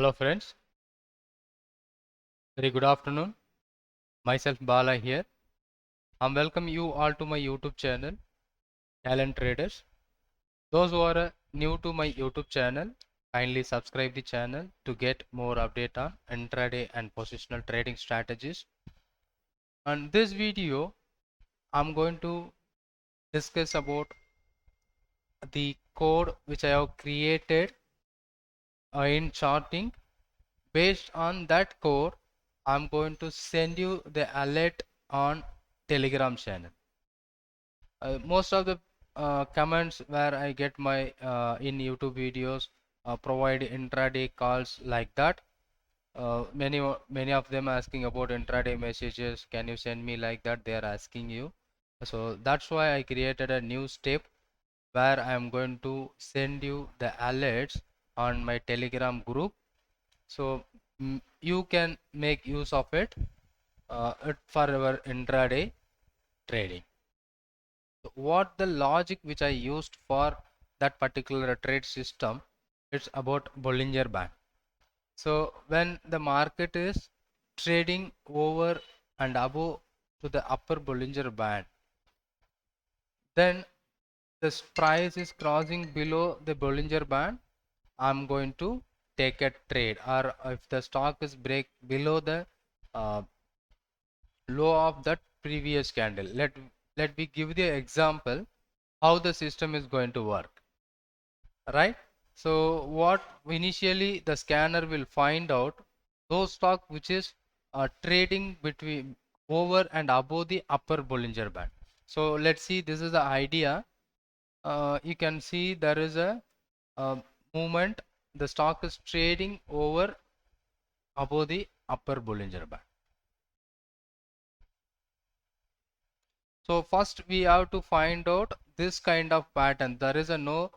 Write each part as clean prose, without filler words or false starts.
Hello friends, very good afternoon. Myself Bala here. I welcome you all to my YouTube channel, Talent Traders. Those who are new to my YouTube channel, kindly subscribe the channel to get more update on intraday and positional trading strategies. On this video, I'm going to discuss about the code which I have created in charting. Based on that code, I'm going to send you the alert on Telegram channel. Most of the comments where I get my in YouTube videos provide intraday calls like that. Many of them asking about intraday messages. Can you send me like that? They are asking you. So that's why I created a new step where I am going to send you the alerts on my Telegram group. So you can make use of it for our intraday trading. What the logic which I used for that particular trade system, it's about Bollinger Band. So when the market is trading over and above to the upper Bollinger Band, then this price is crossing below the Bollinger Band, I'm going to take a trade. Or if the stock is break below the uh, low of that previous candle, let me give the example how the system is going to work, right? So what initially the scanner will find out those stock which is trading between over and above the upper Bollinger Band. So let's see, this is the idea. You can see there is a movement. The stock is trading over above the upper Bollinger Band. So first we have to find out this kind of pattern. There is a no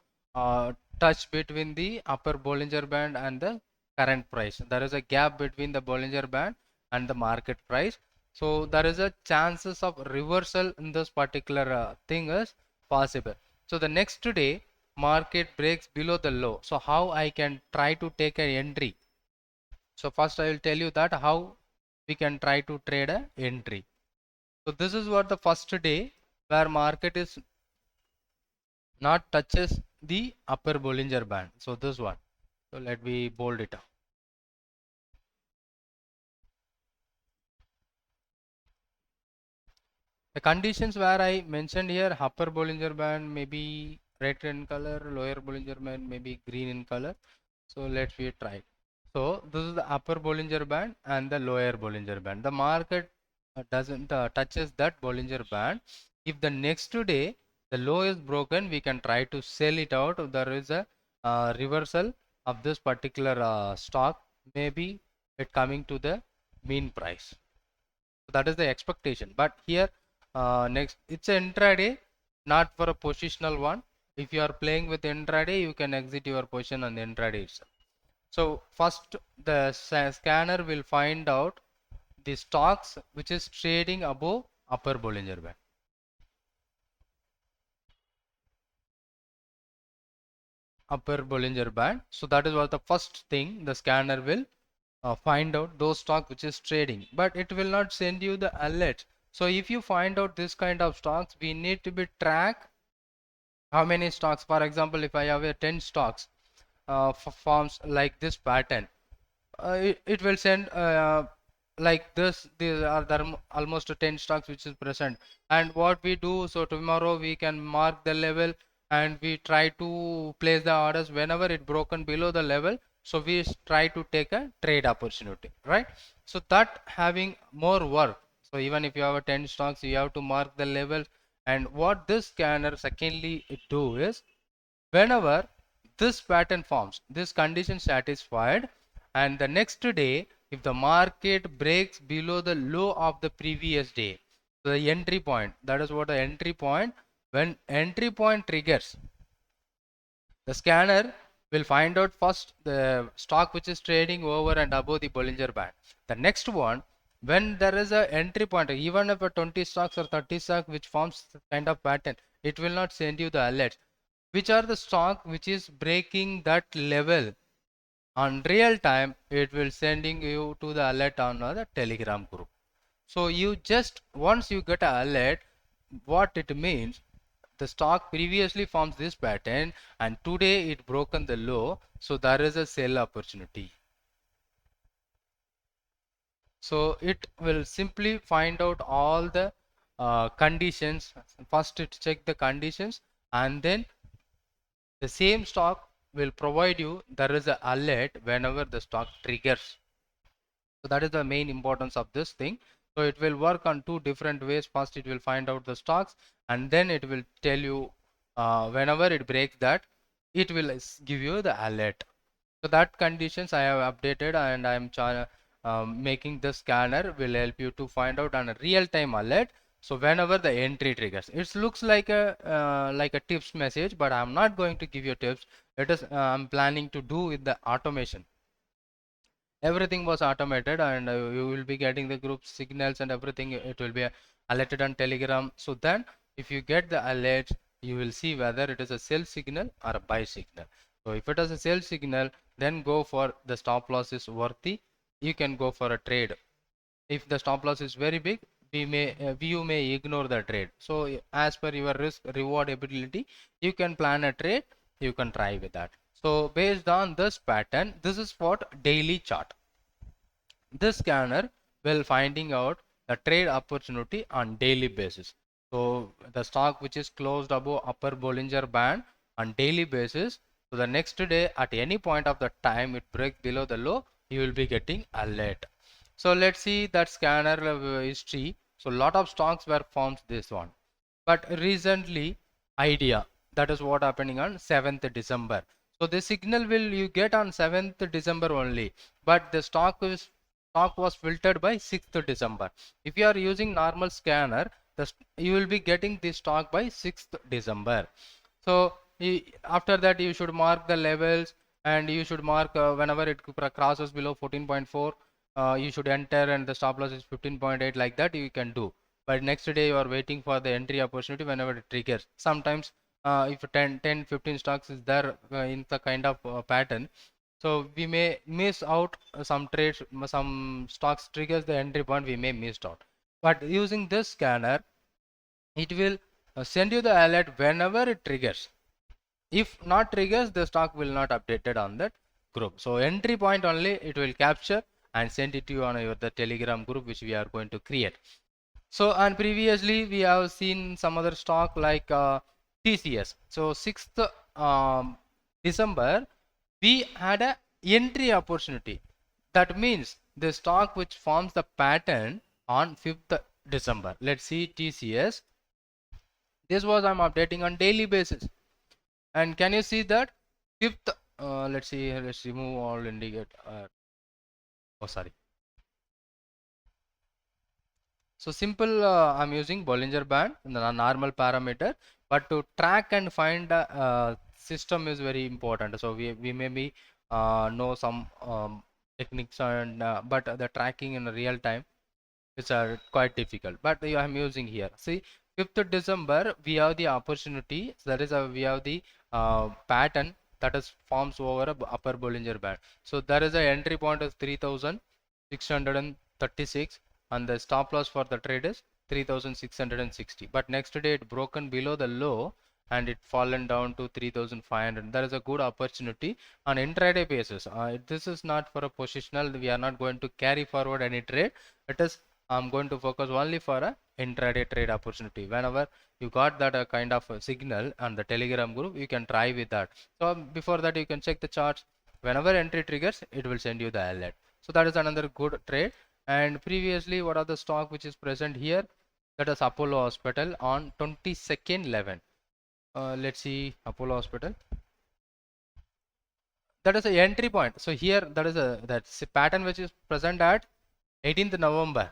touch between the upper Bollinger Band and the current price. There is a gap between the Bollinger Band and the market price. So there is a chances of reversal in this particular thing is possible. So the next day market breaks below the low. So how I can try to take an entry? So first I will tell you that how we can try to trade a entry. So this is what the first day where market is not touches the upper Bollinger Band. So this one. So let me bold it up. The conditions where I mentioned here, upper Bollinger Band may be red in color, lower Bollinger Band may be green in color. So let's try. So this is the upper Bollinger Band and the lower Bollinger Band. The market doesn't touches that Bollinger Band. If the next day the low is broken, we can try to sell it out. There is a reversal of this particular stock, maybe it coming to the mean price. So that is the expectation. But here next it's an intraday, not for a positional one. If you are playing with intraday, you can exit your position on the intraday itself. So first the scanner will find out the stocks which is trading above upper Bollinger Band. Upper Bollinger Band. So that is what the first thing the scanner will find out those stock which is trading, but it will not send you the alert. So if you find out this kind of stocks, we need to be track how many stocks. For example, if I have a 10 stocks forms like this pattern, it will send like this. These are there almost 10 stocks which is present. And what we do, so tomorrow we can mark the level and we try to place the orders whenever it broken below the level. So we try to take a trade opportunity, right? So that having more work. So even if you have a 10 stocks, you have to mark the level. And what this scanner secondly it do is, whenever this pattern forms, this condition satisfied, and the next day if the market breaks below the low of the previous day, so the entry point, that is what the entry point, when entry point triggers, the scanner will find out first the stock which is trading over and above the Bollinger Band. The next one, when there is a entry point, even if a 20 stocks or 30 stocks which forms kind of pattern, it will not send you the alert. Which are the stock which is breaking that level on real time it will sending you to the alert on the Telegram group. So you just once you get an alert, what it means, the stock previously forms this pattern and today it broken the low, so there is a sell opportunity. So it will simply find out all the conditions. First it check the conditions and then the same stock will provide you there is a alert whenever the stock triggers. So that is the main importance of this thing. So it will work on two different ways. First it will find out the stocks and then it will tell you whenever it breaks that, it will give you the alert. So that conditions I have updated and I am making the scanner will help you to find out on a real-time alert. So whenever the entry triggers, it looks like a tips message, but I'm not going to give you tips. It is I'm planning to do with the automation. Everything was automated and you will be getting the group signals and everything. It will be alerted on Telegram. So then if you get the alert, you will see whether it is a sell signal or a buy signal. So if it is a sell signal, then go for the stop loss is worthy, you can go for a trade. If the stop loss is very big, you may ignore the trade. So as per your risk reward ability, you can plan a trade, you can try with that. So based on this pattern, this is what daily chart. This scanner will finding out the trade opportunity on daily basis. So the stock which is closed above upper Bollinger Band on daily basis, so the next day at any point of the time it breaks below the low, you will be getting alert. So let's see that scanner history. So lot of stocks were formed this one, but recently idea, that is what happening on 7th December. So the signal will you get on 7th December only, but the stock was filtered by 6th December. If you are using normal scanner, you will be getting this stock by 6th December. So after that you should mark the levels and you should mark whenever it crosses below 14.4, you should enter and the stop loss is 15.8, like that you can do. But next day you are waiting for the entry opportunity whenever it triggers. Sometimes if 10 15 stocks is there in the kind of pattern, so we may miss out some trades, some stocks triggers the entry point, we may miss out. But using this scanner, it will send you the alert whenever it triggers. If not triggers, the stock will not updated on that group. So entry point only it will capture and send it to you on the Telegram group which we are going to create. So and previously we have seen some other stock like TCS. So 6th December we had a entry opportunity. That means the stock which forms the pattern on 5th December. Let's see TCS. This was I'm updating on daily basis. And can you see that 5th, let's see, let's remove all indicate. Oh, sorry. So simple, I'm using Bollinger Band, the normal parameter, but to track and find the system is very important. So we maybe know some techniques and but the tracking in real time is quite difficult. But I'm using here. See, 5th December we have the opportunity. So that is we have the pattern that is forms over a upper Bollinger Band. So there is a entry point of 3,636 and the stop loss for the trade is 3,660. But next day it broken below the low and it fallen down to 3,500. There is a good opportunity on intraday basis. This is not for a positional. We are not going to carry forward any trade. It is I'm going to focus only for a intraday trade opportunity. Whenever you got that kind of a signal on the Telegram group, you can try with that. So before that you can check the charts. Whenever entry triggers, it will send you the alert. So that is another good trade. And previously, what are the stock which is present here? That is Apollo Hospital on 22nd 11. Let's see Apollo Hospital. That is a entry point. So here that is that's a pattern which is present at 18th November.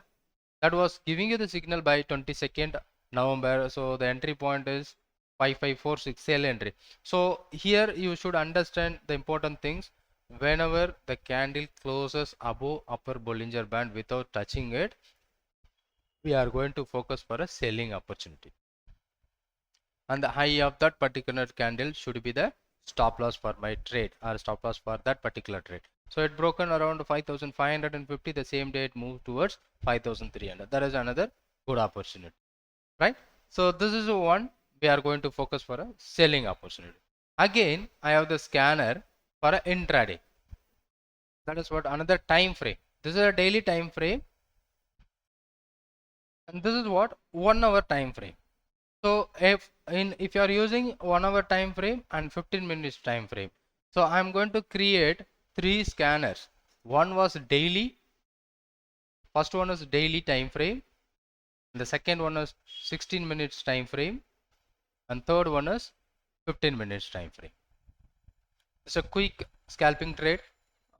That was giving you the signal by 22nd November. So the entry point is 5546 sell entry. So here you should understand the important things. Whenever the candle closes above upper Bollinger Band without touching it, we are going to focus for a selling opportunity. And the high of that particular candle should be the stop loss for my trade or stop loss for that particular trade. So it broken around 5550. The same day it moved towards 5300. That is another good opportunity, right? So this is one we are going to focus for a selling opportunity. Again, I have the scanner for a intraday. That is what another time frame. This is a daily time frame, and this is what 1 hour time frame. So if you are using 1 hour time frame and 15 minutes time frame, so I'm going to create 3 scanners. One was daily, first one is daily time frame, the second one is 16 minutes time frame, and third one is 15 minutes time frame. It's a quick scalping trade,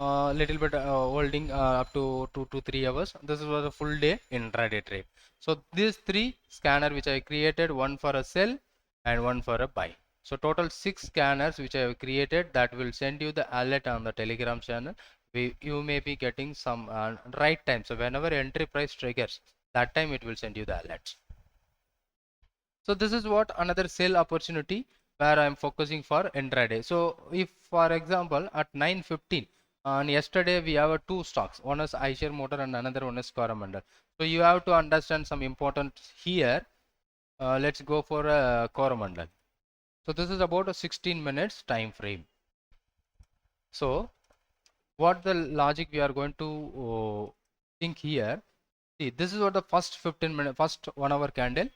little bit holding up to 2 to 3 hours. This was a full day intraday trade. So these 3 scanner which I created, one for a sell and one for a buy. So total 6 scanners which I have created, that will send you the alert on the Telegram channel. You may be getting some right time. So whenever entry price triggers, that time it will send you the alerts. So this is what another sell opportunity where I am focusing for intraday. So if for example at 9:15 on yesterday we have 2 stocks, one is iShare Motor and another one is Coromandel. So you have to understand some important here. Let's go for Coromandel. So this is about a 16 minutes time frame. So what the logic we are going to think here. See, this is what the first 15 minute, first 1 hour candle,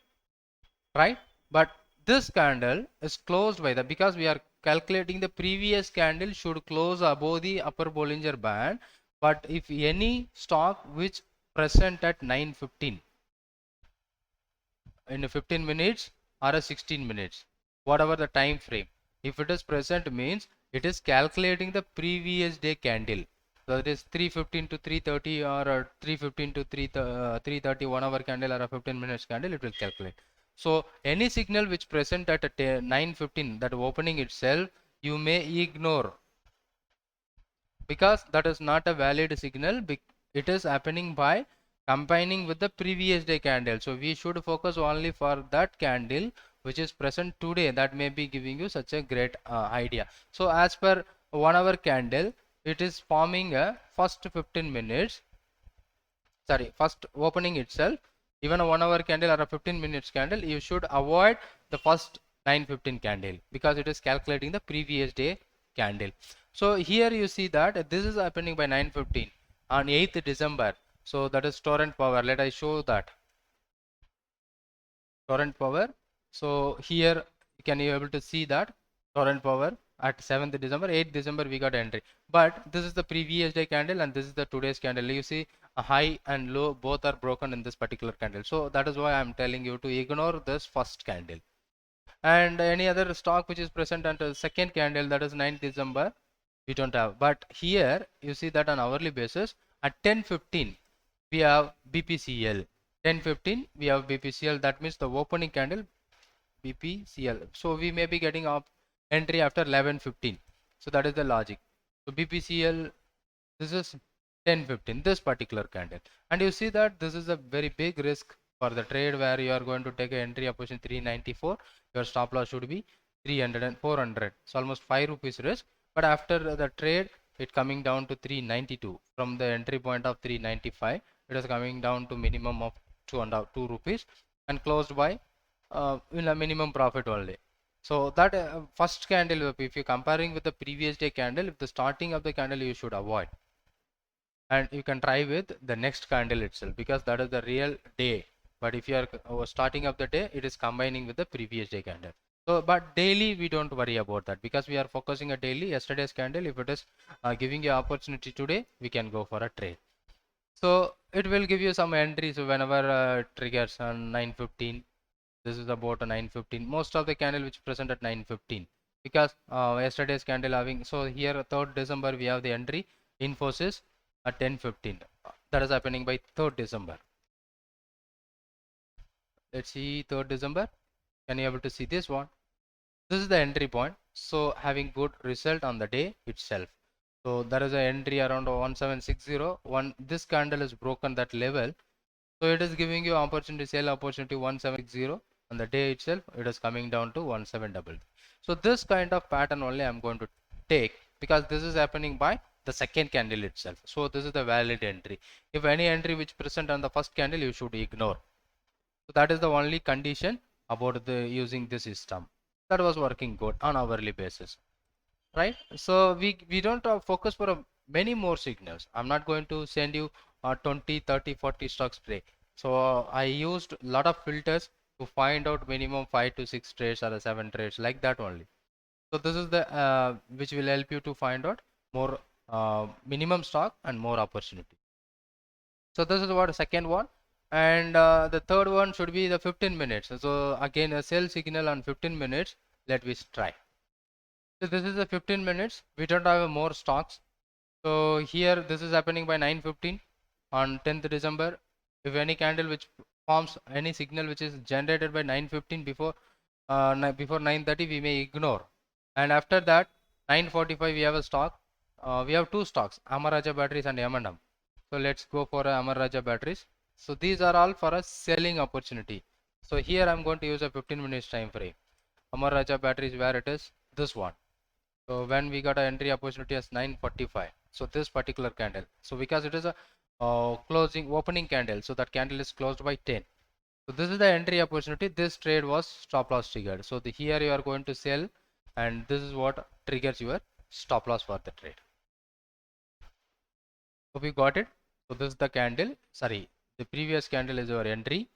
right? But this candle is closed by the, because we are calculating the previous candle should close above the upper Bollinger Band. But if any stock which present at 9:15 in 15 minutes or a 16 minutes, whatever the time frame, if it is present means it is calculating the previous day candle. So it is 3:15 to 3:30 or 3:15 to 3:30 1 hour candle or a 15 minutes candle, it will calculate. So any signal which present at 9:15, that opening itself, you may ignore, because that is not a valid signal. It is happening by combining with the previous day candle. So we should focus only for that candle which is present today. That may be giving you such a great idea. So as per 1 hour candle, it is forming a first 15 minutes, sorry, first opening itself. Even a 1 hour candle or a 15 minutes candle, you should avoid the first 9:15 candle, because it is calculating the previous day candle. So here you see that this is happening by 9:15 on 8th December. So that is torrent power. Let I show that torrent power. So here can you able to see that torrent power at 7th December, 8th December we got entry. But this is the previous day candle and this is the today's candle. You see a high and low both are broken in this particular candle. So that is why I am telling you to ignore this first candle. And any other stock which is present under second candle, that is 9th December, we don't have. But here you see that on hourly basis at 10:15 we have BPCL. 10:15 we have BPCL. That means the opening candle BPCL. So we may be getting up entry after 11:15. So that is the logic. So BPCL, this is 10:15, this particular candle, and you see that this is a very big risk for the trade where you are going to take an entry option 394. Your stop loss should be 300 and 400. So almost 5 rupees risk. But after the trade, it coming down to 392 from the entry point of 395. It is coming down to minimum of 2 rupees and closed by in a minimum profit only. So that first candle, if you're comparing with the previous day candle, if the starting of the candle you should avoid, and you can try with the next candle itself, because that is the real day. But if you are starting of the day, it is combining with the previous day candle. So but daily we don't worry about that, because we are focusing a daily. Yesterday's candle, if it is giving you opportunity today, we can go for a trade. So it will give you some entries whenever triggers on 9:15. This is about a 9:15. Most of the candle which present at 9:15, because yesterday's candle having. So here 3rd December we have the entry Infosys at 10:15. That is happening by 3rd December. Let's see 3rd December. Can you able to see this one? This is the entry point. So having good result on the day itself. So there is an entry around 1760. This candle is broken that level. So it is giving you opportunity, sell opportunity 1760. On the day itself, it is coming down to 1700. So this kind of pattern only I'm going to take, because this is happening by the second candle itself. So this is the valid entry. If any entry which present on the first candle, you should ignore. So that is the only condition about the using the system. That was working good on hourly basis, right? So we don't focus for many more signals. I'm not going to send you 20, 30, 40 stocks per day. So I used a lot of filters to find out minimum 5 to 6 trades or 7 trades, like that only. So this is the which will help you to find out more minimum stock and more opportunity. So this is what second one. And the third one should be the 15 minutes. So again, a sell signal on 15 minutes. Let me try. So this is the 15 minutes. We don't have more stocks. So here this is happening by 9:15 on 10th December. If any candle which forms any signal which is generated by 9:15 before 9:30, we may ignore. And after that 9:45 we have a stock. We have two stocks, Amara Raja batteries and M&M. So let's go for Amara Raja batteries. So these are all for a selling opportunity. So here I'm going to use a 15 minutes time frame. Amara Raja batteries, where it is, this one. So when we got an entry opportunity as 9:45. So this particular candle. So because it is a opening candle, so that candle is closed by 10. So this is the entry opportunity. This trade was stop loss triggered. So here you are going to sell, and this is what triggers your stop loss for the trade. So we got it. So this is the candle. Sorry, the previous candle is your entry,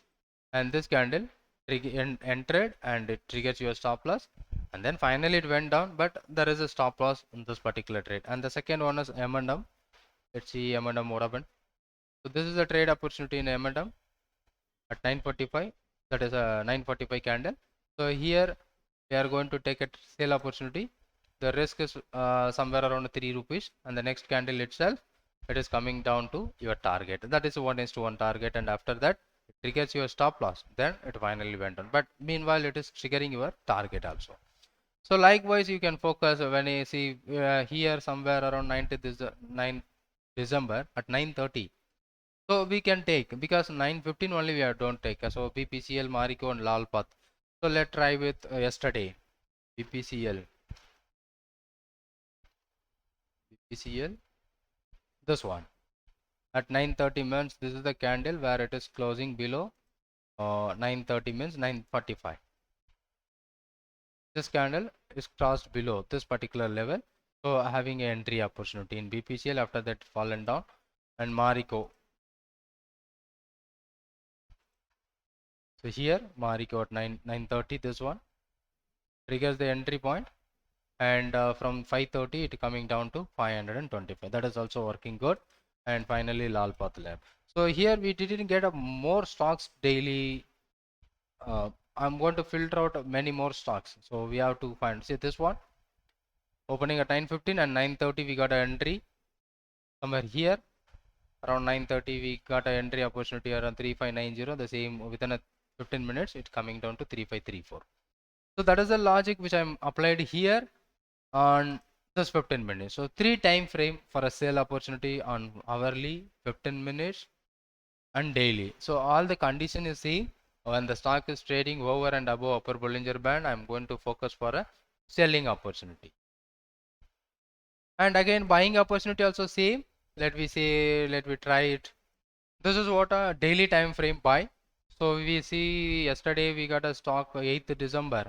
and this candle entered and it triggers your stop loss, and then finally it went down, but there is a stop loss in this particular trade. And the second one is M&M. Let's see M&M what happened. So this is a trade opportunity in M&M at 9:45. That is a 9:45 candle. So here we are going to take a sale opportunity. The risk is somewhere around 3 rupees, and the next candle itself it is coming down to your target. That is 1:1 target, and after that it triggers your stop loss. Then it finally went down, but meanwhile it is triggering your target also. So likewise you can focus when you see here somewhere around 9 December at 9:30. So we can take, because 9:15 only we don't take. So BPCL, Marico and Lalpath. So let's try with yesterday. BPCL, this one at 9:30 means this is the candle where it is closing below 9:30 means 9:45. This candle is crossed below this particular level, so having an entry opportunity in BPCL. After that fallen down, and Marico. So here Marico at 9:30, this one triggers the entry point, and from 5:30 it coming down to 525. That is also working good. And finally Lalpath Lab. So here we didn't get a more stocks daily. I'm going to filter out many more stocks, so we have to find, see this one opening at 9:15 and 9:30 we got an entry somewhere here. Around 9:30 we got an entry opportunity around 3590. The same within a 15 minutes it's coming down to 3534. So that is the logic which I'm applied here on this 15 minutes. So 3 time frame for a sale opportunity on hourly, 15 minutes and daily. So all the condition is same. When the stock is trading over and above upper Bollinger Band, I'm going to focus for a selling opportunity. And again buying opportunity also same. Let me try it. This is what a daily time frame buy. So we see yesterday we got a stock 8th December.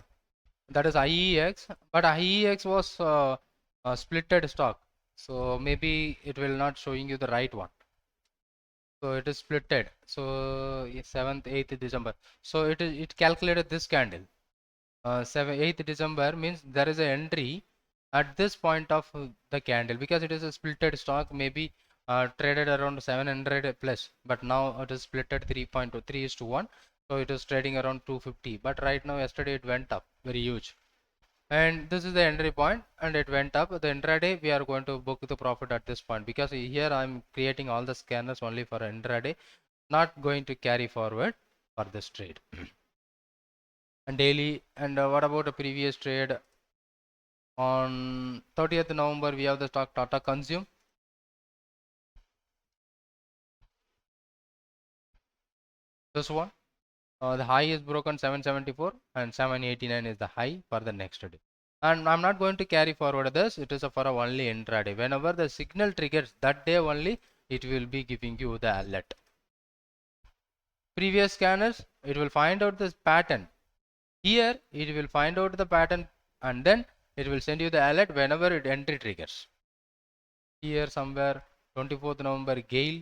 That is IEX, but IEX was a splitted stock. So maybe it will not showing you the right one. So it is splitted. So 7th, 8th December. So it calculated this candle. 8th December means there is an entry at this point of the candle, because it is a splitted stock, maybe traded around 700 plus, but now it is splitted 3.3:1. So it is trading around 250, but right now yesterday it went up very huge. And this is the entry point, and it went up. The intraday we are going to book the profit at this point, because here I'm creating all the scanners only for intraday, not going to carry forward for this trade. And daily, and what about the previous trade on 30th November? We have the stock Tata Consume. This one, the high is broken 774 and 789 is the high for the next day. and I'm not going to carry forward this. It is for only intraday. Whenever the signal triggers that day only, it will be giving you the alert. Previous scanners, it will find out this pattern. Here it will find out the pattern and then it will send you the alert whenever it entry triggers. Here somewhere 24th November Gale,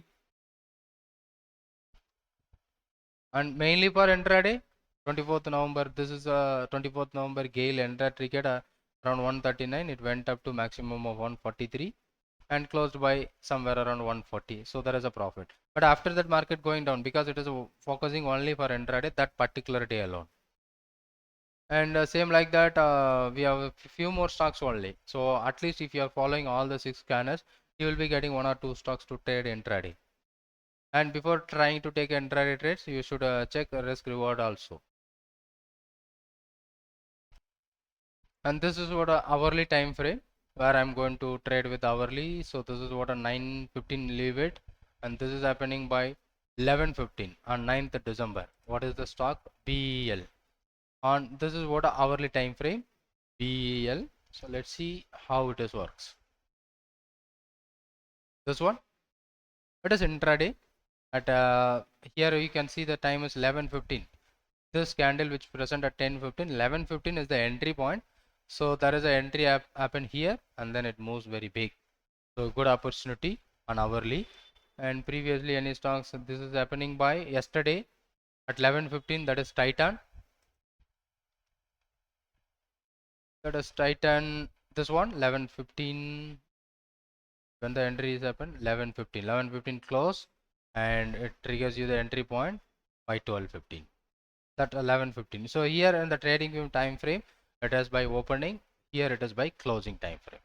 and mainly for intraday 24th November. This is 24th November Gale enter triggered around 139. It went up to maximum of 143 and closed by somewhere around 140. So there is a profit. But after that market going down, because it is focusing only for intraday that particular day alone. And same like that, we have a few more stocks only. So at least if you are following all the 6 scanners, you will be getting 1 or 2 stocks to trade intraday. And before trying to take intraday trades, you should check risk reward also. And this is what a hourly time frame where I'm going to trade with hourly. So this is what a 9:15 leave it, and this is happening by 11:15 on 9th December. What is the stock? BEL. On this is what a hourly time frame, BEL. So let's see how it is works. This one, it is intraday. At here you can see the time is 11:15. This candle which present at 10:15, 11:15 is the entry point. So there is an entry happen here and then it moves very big. So good opportunity on hourly. And previously any stocks, this is happening by yesterday at 11:15, that is Titan. That is Titan, this one 11:15 when the entry is happen, 11:15 close, and it triggers you the entry point by 12:15. That 11:15. So here in the trading view time frame, it is by opening, here it is by closing time frame.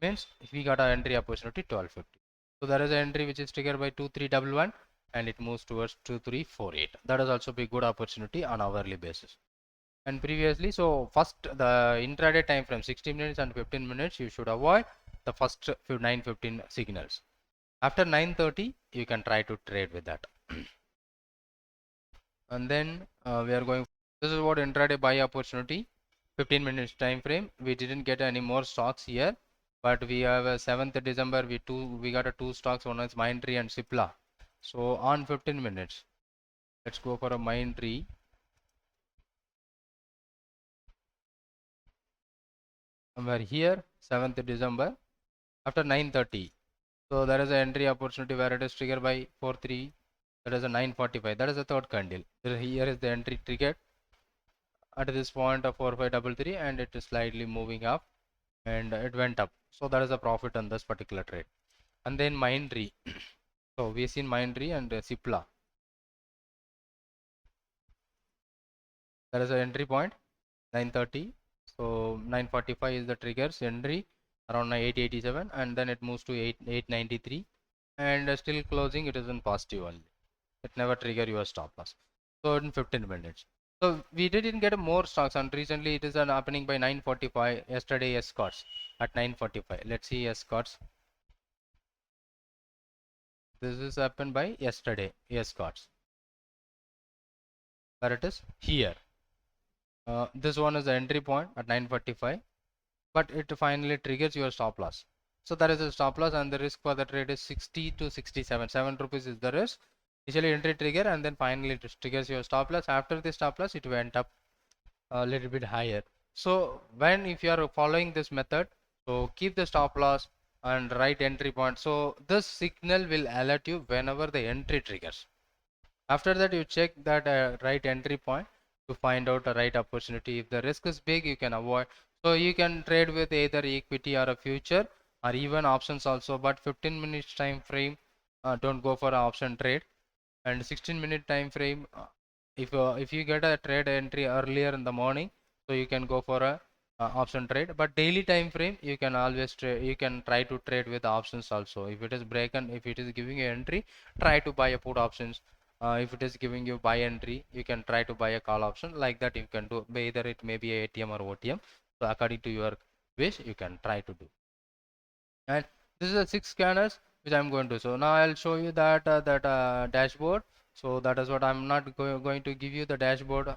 Means if we got an entry opportunity 12:50. So there is an entry which is triggered by 2311 and it moves towards 2348. That is also be good opportunity on hourly basis. And previously, so first the intraday time frame 60 minutes and 15 minutes you should avoid the first 9:15 signals. After 9:30 you can try to trade with that. And then we are going, this is what intraday buy opportunity 15 minutes time frame. We didn't get any more stocks here, but we have a 7th December we got a 2 stocks, one is Mindtree and Cipla. So on 15 minutes, let's go for a Mindtree. Somewhere here 7th December after 9:30. So there is an entry opportunity where it is triggered by 43. That is a 9:45. That is the third candle. Here is the entry triggered at this point of 4533 and it is slightly moving up and it went up. So that is a profit on this particular trade. And then Mindtree. So we have seen Mindtree and Cipla. There is an entry point 9:30. So 9:45 is the triggers entry around 887 and then it moves to 893 and still closing it is in positive only. It never trigger your stop loss. So in 15 minutes. So we didn't get more stocks and recently it is an happening by 9:45. Yesterday Escorts at 9:45. Let's see Escorts. This is happened by yesterday Escorts. Where it is here. This one is the entry point at 9:45, but it finally triggers your stop loss. So that is a stop loss and the risk for the trade is 60 to 67. 7 rupees is the risk. Initially entry trigger and then finally it triggers your stop loss. After the stop loss, it went up a little bit higher. So when if you are following this method, so keep the stop loss and right entry point. So this signal will alert you whenever the entry triggers. After that, you check that right entry point to find out a right opportunity. If the risk is big, you can avoid. So you can trade with either equity or a future or even options also. But 15 minutes time frame, don't go for an option trade. And 16-minute time frame, if you get a trade entry earlier in the morning, so you can go for a option trade. But daily time frame, you can always you can try to trade with options also. If it is broken, if it is giving you entry, try to buy a put options. If it is giving you buy entry, you can try to buy a call option. Like that you can do, either it may be a ATM or OTM. So according to your wish, you can try to do. And this is the 6 scanners which I'm going to. So now I'll show you that dashboard. So that is what I'm not going to give you the dashboard.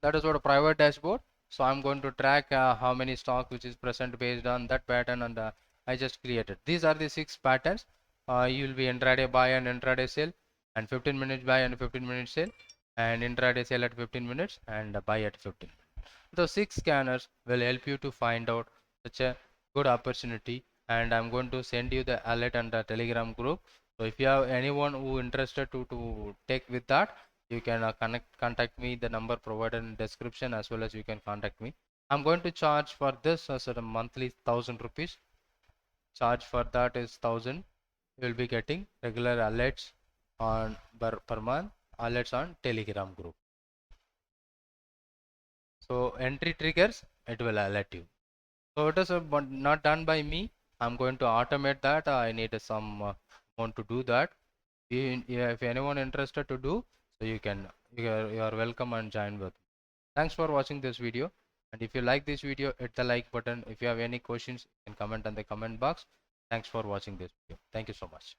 That is what a private dashboard. So I'm going to track how many stock which is present based on that pattern, and I just created. These are the 6 patterns. You will be intraday buy and intraday sell, and 15 minutes buy and 15 minutes sell, and intraday sell at 15 minutes and buy at 15. The 6 scanners will help you to find out such a good opportunity, and I'm going to send you the alert and the Telegram group. So if you have anyone who interested to take with that, you can contact me, the number provided in description, as well as you can contact me. I'm going to charge for this as a monthly 1000 rupees. Charge for that is 1000. You will be getting regular alerts on per month, alerts on Telegram group. So entry triggers, it will alert you. So it is not done by me. I'm going to automate that. I need some want to do that. If anyone interested to do, so you are welcome and join with. Thanks for watching this video. And if you like this video, hit the like button. If you have any questions, you can comment on the comment box. Thanks for watching this video. Thank you so much.